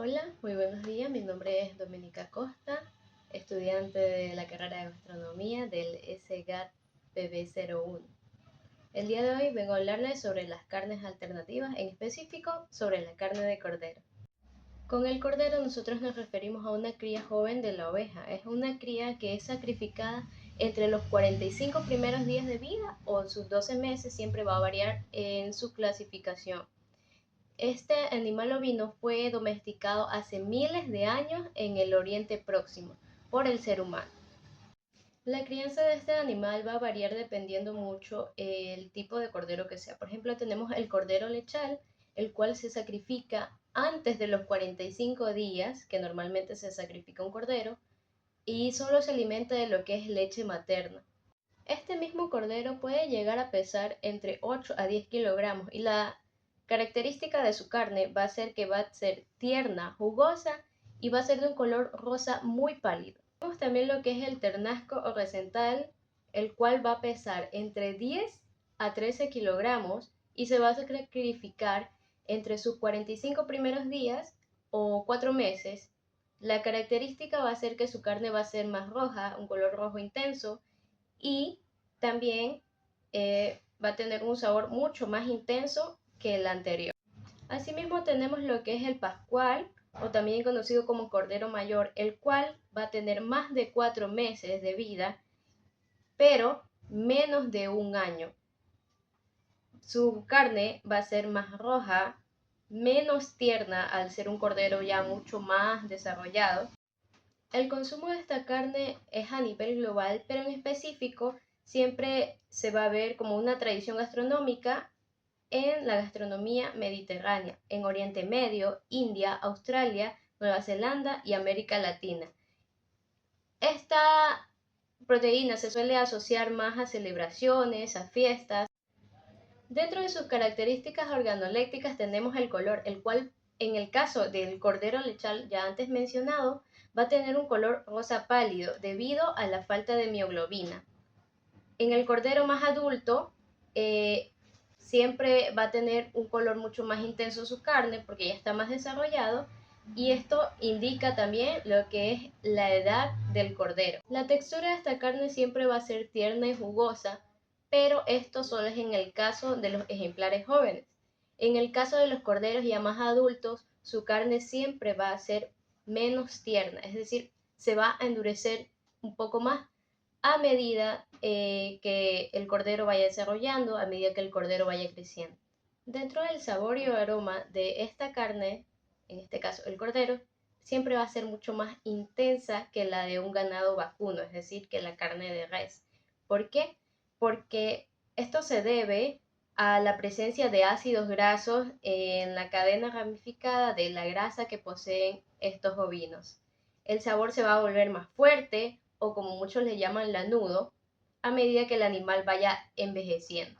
Hola, muy buenos días. Mi nombre es Doménica Costa, estudiante de la carrera de gastronomía del SGAT PB01. El día de hoy vengo a hablarles sobre las carnes alternativas, en específico sobre la carne de cordero. Con el cordero nosotros nos referimos a una cría joven de la oveja. Es una cría que es sacrificada entre los 45 primeros días de vida o sus 12 meses, siempre va a variar en su clasificación. Este animal ovino fue domesticado hace miles de años en el Oriente Próximo por el ser humano. La crianza de este animal va a variar dependiendo mucho el tipo de cordero que sea. Por ejemplo, tenemos el cordero lechal, el cual se sacrifica antes de los 45 días, que normalmente se sacrifica un cordero, y solo se alimenta de lo que es leche materna. Este mismo cordero puede llegar a pesar entre 8 a 10 kilogramos y la característica de su carne va a ser que va a ser tierna, jugosa y va a ser de un color rosa muy pálido. Tenemos también lo que es el ternasco o recental, el cual va a pesar entre 10 a 13 kilogramos y se va a sacrificar entre sus 45 primeros días o 4 meses. La característica va a ser que su carne va a ser más roja, un color rojo intenso, y también va a tener un sabor mucho más intenso que el anterior. Asimismo tenemos lo que es el pascual, o también conocido como cordero mayor, el cual va a tener más de 4 meses de vida, pero menos de un año. Su carne va a ser más roja, menos tierna al ser un cordero ya mucho más desarrollado. El consumo de esta carne es a nivel global, pero en específico siempre se va a ver como una tradición gastronómica en la gastronomía mediterránea, en Oriente Medio, India, Australia, Nueva Zelanda y América Latina. Esta proteína se suele asociar más a celebraciones, a fiestas. Dentro de sus características organolépticas tenemos el color, el cual en el caso del cordero lechal ya antes mencionado, va a tener un color rosa pálido debido a la falta de mioglobina. En el cordero más adulto, siempre va a tener un color mucho más intenso su carne porque ya está más desarrollado, y esto indica también lo que es la edad del cordero. La textura de esta carne siempre va a ser tierna y jugosa, pero esto solo es en el caso de los ejemplares jóvenes. En el caso de los corderos ya más adultos, su carne siempre va a ser menos tierna, es decir, se va a endurecer un poco más a medida que el cordero vaya desarrollando, a medida que el cordero vaya creciendo. Dentro del sabor y aroma de esta carne, en este caso el cordero, siempre va a ser mucho más intensa que la de un ganado vacuno, es decir, que la carne de res. ¿Por qué? Porque esto se debe a la presencia de ácidos grasos en la cadena ramificada de la grasa que poseen estos ovinos. El sabor se va a volver más fuerte, o como muchos le llaman lanudo, a medida que el animal vaya envejeciendo.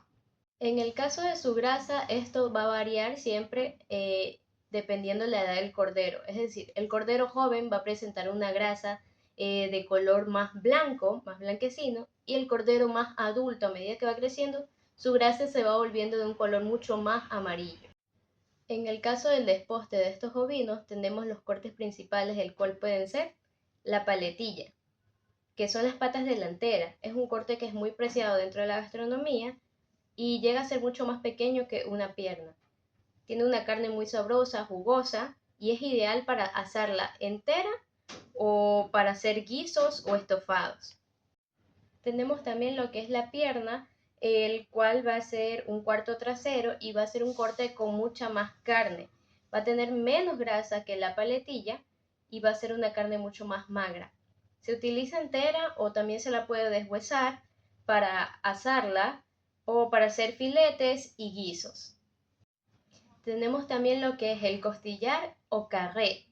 En el caso de su grasa, esto va a variar siempre dependiendo de la edad del cordero. Es decir, el cordero joven va a presentar una grasa de color más blanco, más blanquecino, y el cordero más adulto, a medida que va creciendo, su grasa se va volviendo de un color mucho más amarillo. En el caso del desposte de estos ovinos, tenemos los cortes principales, el cual pueden ser la paletilla, que son las patas delanteras. Es un corte que es muy preciado dentro de la gastronomía y llega a ser mucho más pequeño que una pierna. Tiene una carne muy sabrosa, jugosa, y es ideal para asarla entera o para hacer guisos o estofados. Tenemos también lo que es la pierna, el cual va a ser un cuarto trasero y va a ser un corte con mucha más carne. Va a tener menos grasa que la paletilla y va a ser una carne mucho más magra. Se utiliza entera o también se la puede deshuesar para asarla o para hacer filetes y guisos. Tenemos también lo que es el costillar o carré,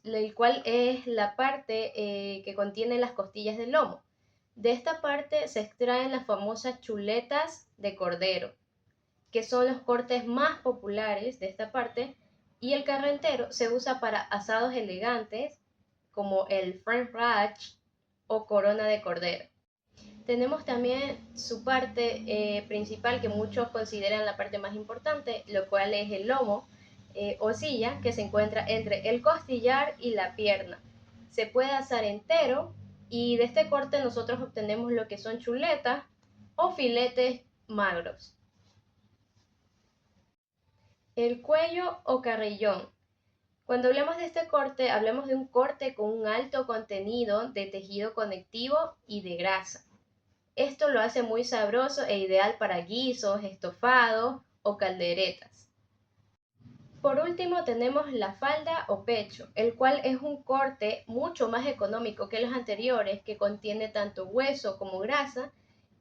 el cual es la parte que contiene las costillas del lomo. De esta parte se extraen las famosas chuletas de cordero, que son los cortes más populares de esta parte, y el carré entero se usa para asados elegantes como el French Raj o corona de cordero. Tenemos también su parte principal, que muchos consideran la parte más importante, lo cual es el lomo, osilla que se encuentra entre el costillar y la pierna. Se puede asar entero y de este corte nosotros obtenemos lo que son chuletas o filetes magros. El cuello o carrillón. Cuando hablemos de este corte, hablemos de un corte con un alto contenido de tejido conectivo y de grasa. Esto lo hace muy sabroso e ideal para guisos, estofados o calderetas. Por último tenemos la falda o pecho, el cual es un corte mucho más económico que los anteriores, que contiene tanto hueso como grasa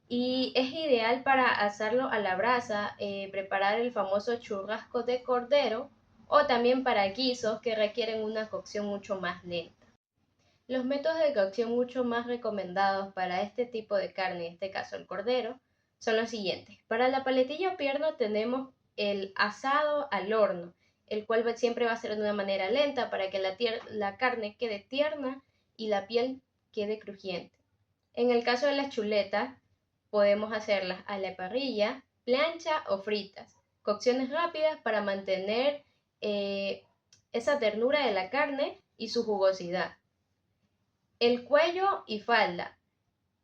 y es ideal para asarlo a la brasa, preparar el famoso churrasco de cordero o también para guisos que requieren una cocción mucho más lenta. Los métodos de cocción mucho más recomendados para este tipo de carne, en este caso el cordero, son los siguientes. Para la paletilla o pierna tenemos el asado al horno, el cual siempre va a ser de una manera lenta para que la carne quede tierna y la piel quede crujiente. En el caso de las chuletas, podemos hacerlas a la parrilla, plancha o fritas. Cocciones rápidas para mantener esa ternura de la carne y su jugosidad. El cuello y falda,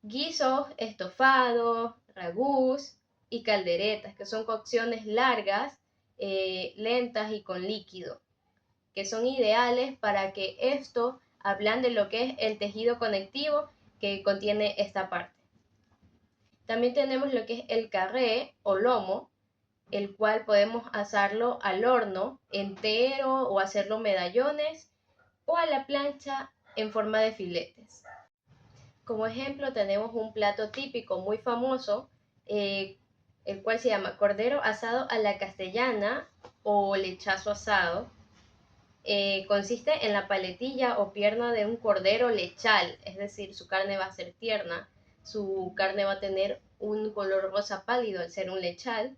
guisos, estofados, ragús y calderetas, que son cocciones largas, lentas y con líquido, que son ideales para que esto ablande lo que es el tejido conectivo que contiene esta parte. También tenemos lo que es el carré o lomo, el cual podemos asarlo al horno entero o hacerlo medallones o a la plancha en forma de filetes. Como ejemplo tenemos un plato típico muy famoso, el cual se llama cordero asado a la castellana o lechazo asado. Consiste en la paletilla o pierna de un cordero lechal, es decir, su carne va a ser tierna, su carne va a tener un color rosa pálido al ser un lechal.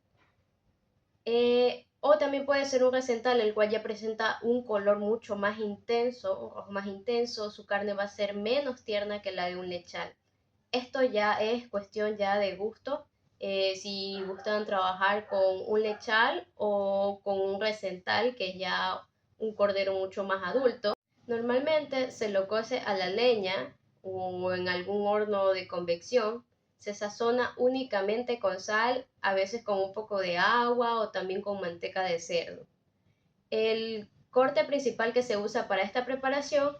O también puede ser un recental, el cual ya presenta un color mucho más intenso, un rojo más intenso, su carne va a ser menos tierna que la de un lechal. Esto ya es cuestión ya de gusto, si gustan trabajar con un lechal o con un recental, que es ya un cordero mucho más adulto. Normalmente se lo cose a la leña o en algún horno de convección. Se sazona únicamente con sal, a veces con un poco de agua o también con manteca de cerdo. El corte principal que se usa para esta preparación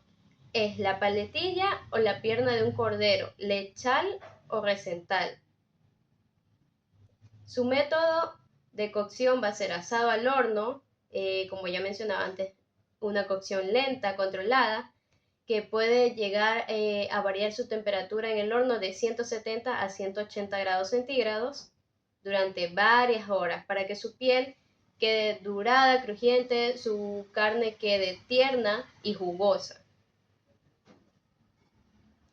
es la paletilla o la pierna de un cordero, lechal o recental. Su método de cocción va a ser asado al horno, como ya mencionaba antes, una cocción lenta, controlada, que puede llegar a variar su temperatura en el horno de 170 a 180 grados centígrados durante varias horas para que su piel quede dorada, crujiente, su carne quede tierna y jugosa.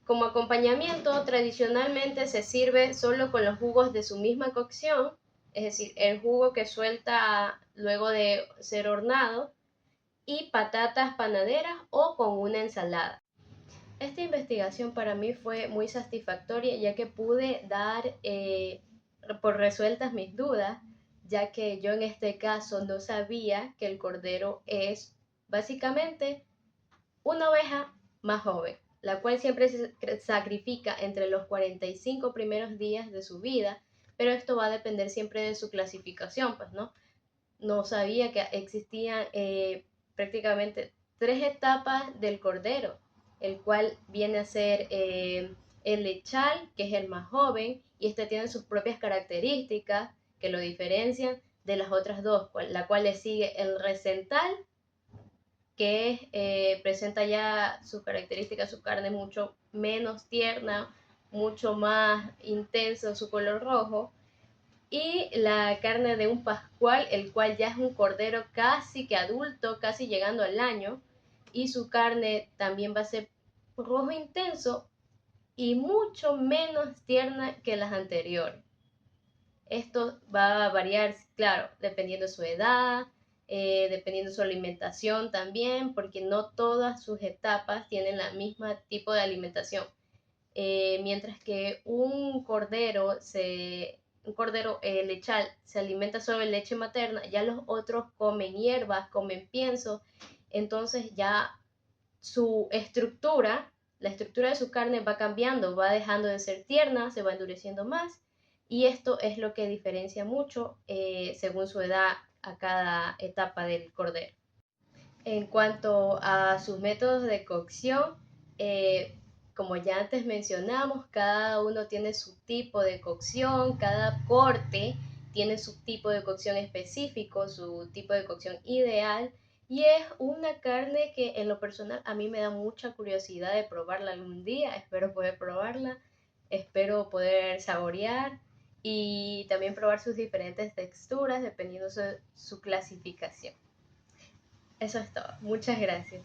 Como acompañamiento, tradicionalmente se sirve solo con los jugos de su misma cocción, es decir, el jugo que suelta luego de ser hornado, y patatas panaderas o con una ensalada. Esta investigación para mí fue muy satisfactoria ya que pude dar por resueltas mis dudas, ya que yo en este caso no sabía que el cordero es básicamente una oveja más joven, la cual siempre se sacrifica entre los 45 primeros días de su vida, pero esto va a depender siempre de su clasificación, pues no sabía que existían prácticamente 3 etapas del cordero, el cual viene a ser el lechal, que es el más joven, y este tiene sus propias características que lo diferencian de las otras dos, la cual le sigue el recental, que presenta ya sus características, su carne mucho menos tierna, mucho más intenso su color rojo, y la carne de un pascual, el cual ya es un cordero casi que adulto, casi llegando al año, y su carne también va a ser rojo intenso y mucho menos tierna que las anteriores. Esto va a variar, claro, dependiendo de su edad, dependiendo de su alimentación también, porque no todas sus etapas tienen la misma tipo de alimentación. Mientras que un cordero un cordero lechal se alimenta solo de leche materna, ya los otros comen hierbas, comen pienso, entonces ya su estructura, la estructura de su carne va cambiando, va dejando de ser tierna, se va endureciendo más, y esto es lo que diferencia mucho según su edad a cada etapa del cordero. En cuanto a sus métodos de cocción, como ya antes mencionamos, cada uno tiene su tipo de cocción, cada corte tiene su tipo de cocción específico, su tipo de cocción ideal, y es una carne que en lo personal a mí me da mucha curiosidad de probarla algún día. Espero poder probarla, espero poder saborear y también probar sus diferentes texturas dependiendo de su clasificación. Eso es todo. Muchas gracias.